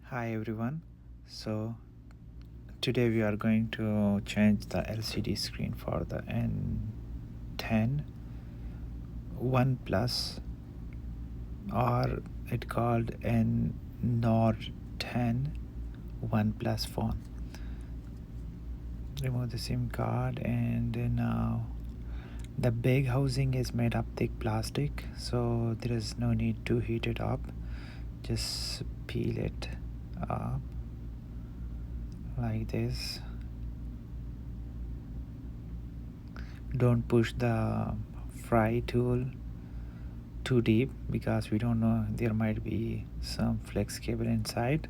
Hi everyone. So today we are going to change the LCD screen for the N10 One Plus, or it called N10 One Plus phone. Remove the SIM card, and now the bag housing is made of thick plastic, so there is no need to heat it up. Just peel it up like this. Don't push the fry tool too deep because we don't know, there might be some flex cable inside.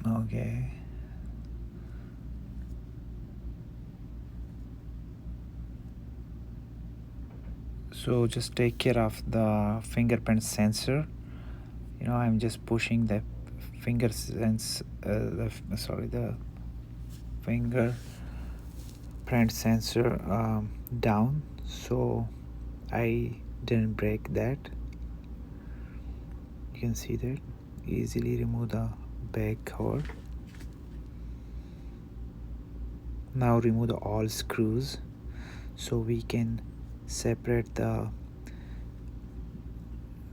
Okay, so just take care of the fingerprint sensor. I'm just pushing the the fingerprint sensor down, so I didn't break that. You can see that. Easily remove the back cover. Now remove all screws so we can separate the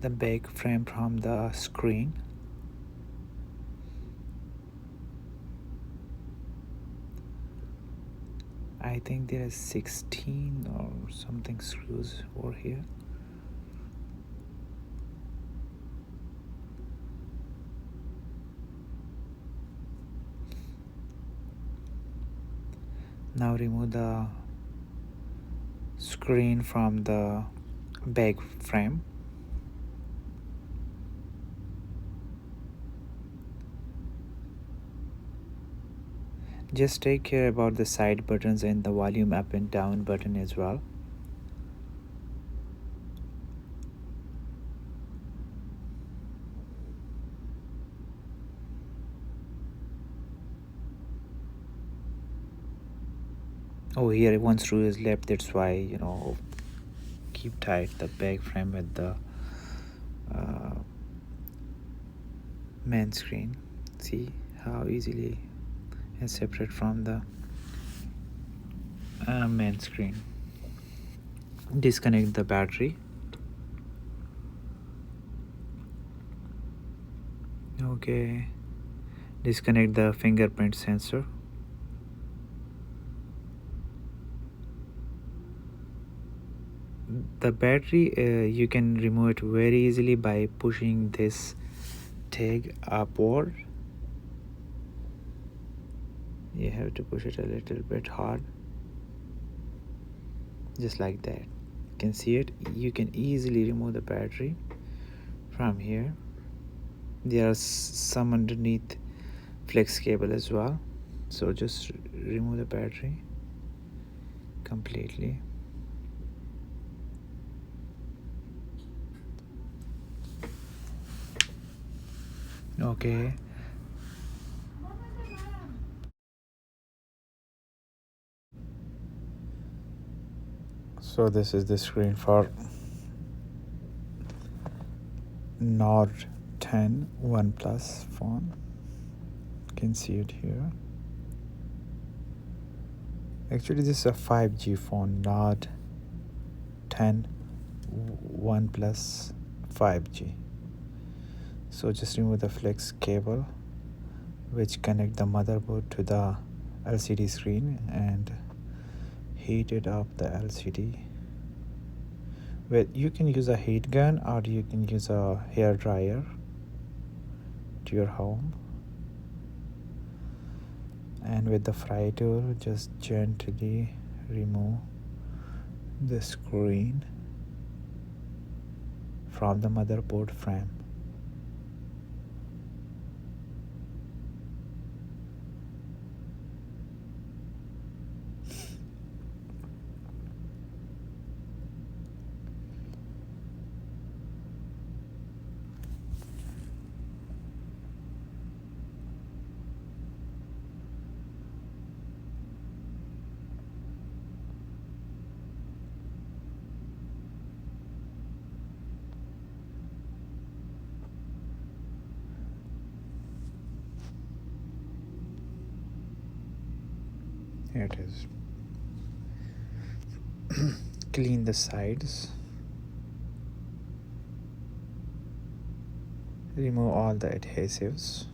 back frame from the screen. I think there is 16 or something screws over here. Now remove the screen from the back frame. Just take care about the side buttons and the volume up and down button as well. Oh, here one screw is left, that's why keep tight the back frame with the main screen. See how easily it's separate from the main screen. Disconnect the battery. Okay, disconnect the fingerprint sensor. The battery, you can remove it very easily by pushing this tag upward. You have to push it a little bit hard, just like that. You can see it. You can easily remove the battery from here. There are some underneath flex cable as well, so just remove the battery completely. Okay, so this is the screen for Nord 10 One Plus phone. You can see it here. Actually, this is a 5G phone, Nord 10 One Plus 5G. So just remove the flex cable which connect the motherboard to the LCD screen and heat it up the LCD. You can use a heat gun or you can use a hair dryer to your home. And with the fry tool, just gently remove the screen from the motherboard frame. Here it is. Clean the sides. Remove all the adhesives.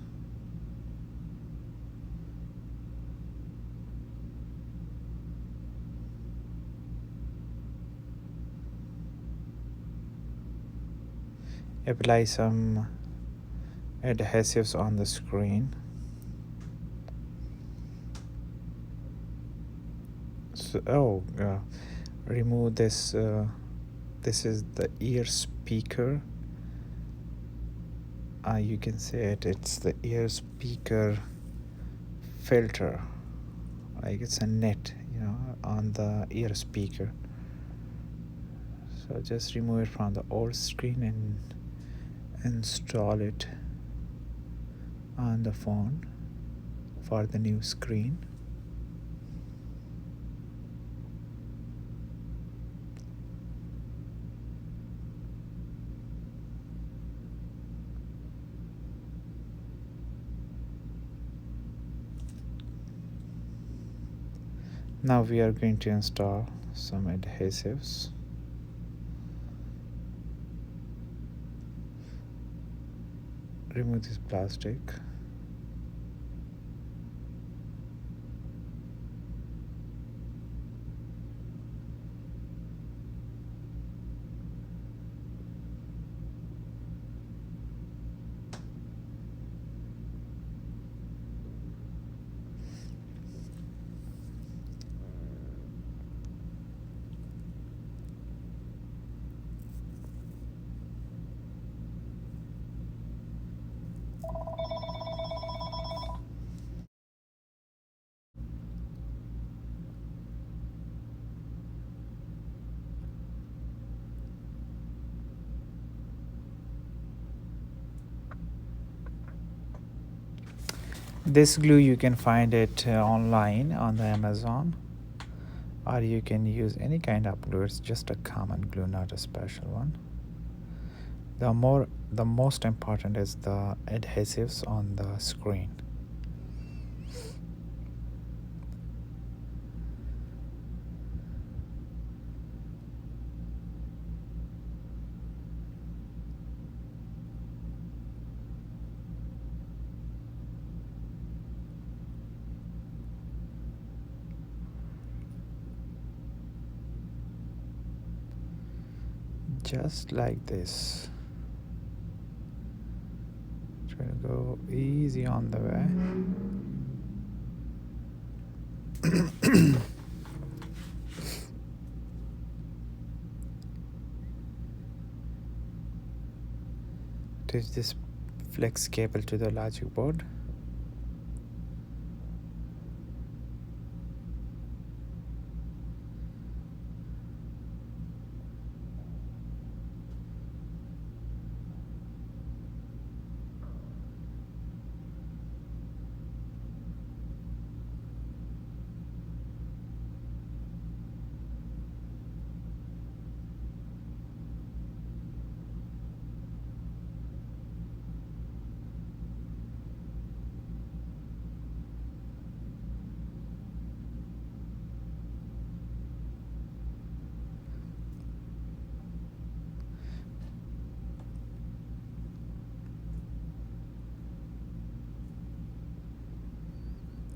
Apply some adhesives on the screen. So, remove this. This is the ear speaker. You can say it's the ear speaker filter. Like it's a net, on the ear speaker. So just remove it from the old screen and install it on the phone for the new screen. Now we are going to install some adhesives. Remove this plastic. This glue you can find it online on the Amazon, or you can use any kind of glue. It's just a common glue, not a special one. The most important is the adhesives on the screen. Just like this. Try to go easy on the way. Attach this flex cable to the logic board.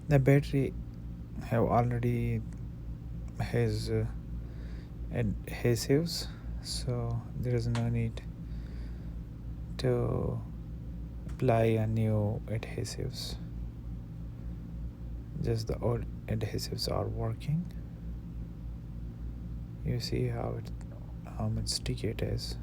The battery have already has adhesives, so there is no need to apply a new adhesives. Just the old adhesives are working. You see how much sticky it is.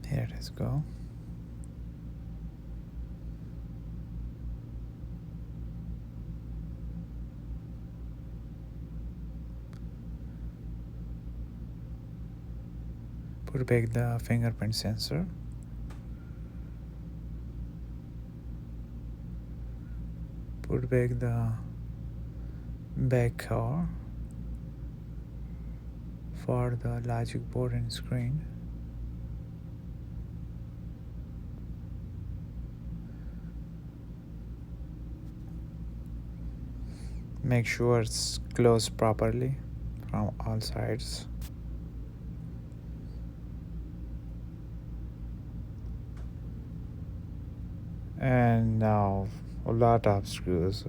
Here it is go. Put back the fingerprint sensor. Put back the back cover for the logic board and screen. Make sure it's closed properly from all sides. And now a lot of screws.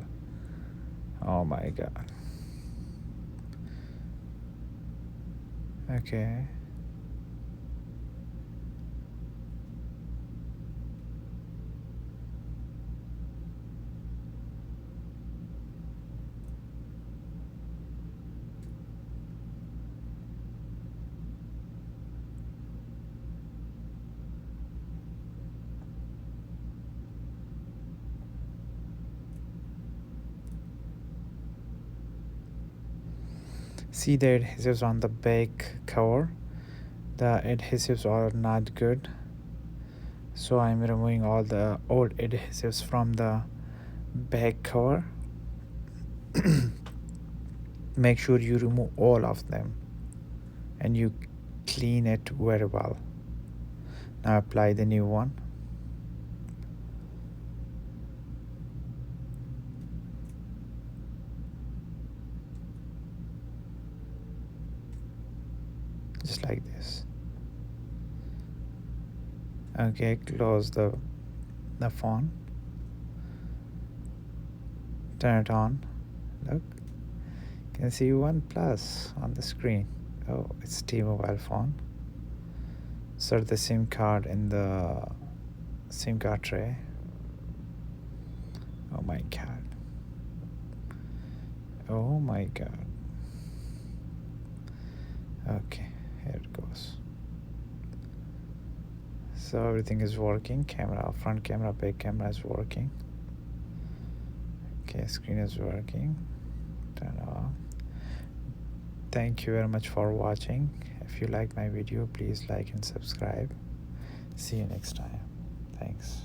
Oh my god. Okay. See the adhesives on the back cover. The adhesives are not good, so I'm removing all the old adhesives from the back cover. Make sure you remove all of them and you clean it very well. Now apply the new one. Just like this. Okay, close the phone. Turn it on. Look, you can see one plus on the screen. Oh, it's T-Mobile phone. Insert the SIM card in the SIM card tray. Oh my god. Oh my god. Okay, here it goes. So everything is working. Camera, front camera, back camera is working. Okay, screen is working. Turn off. Thank you very much for watching. If you like my video, please like and subscribe. See you next time. Thanks.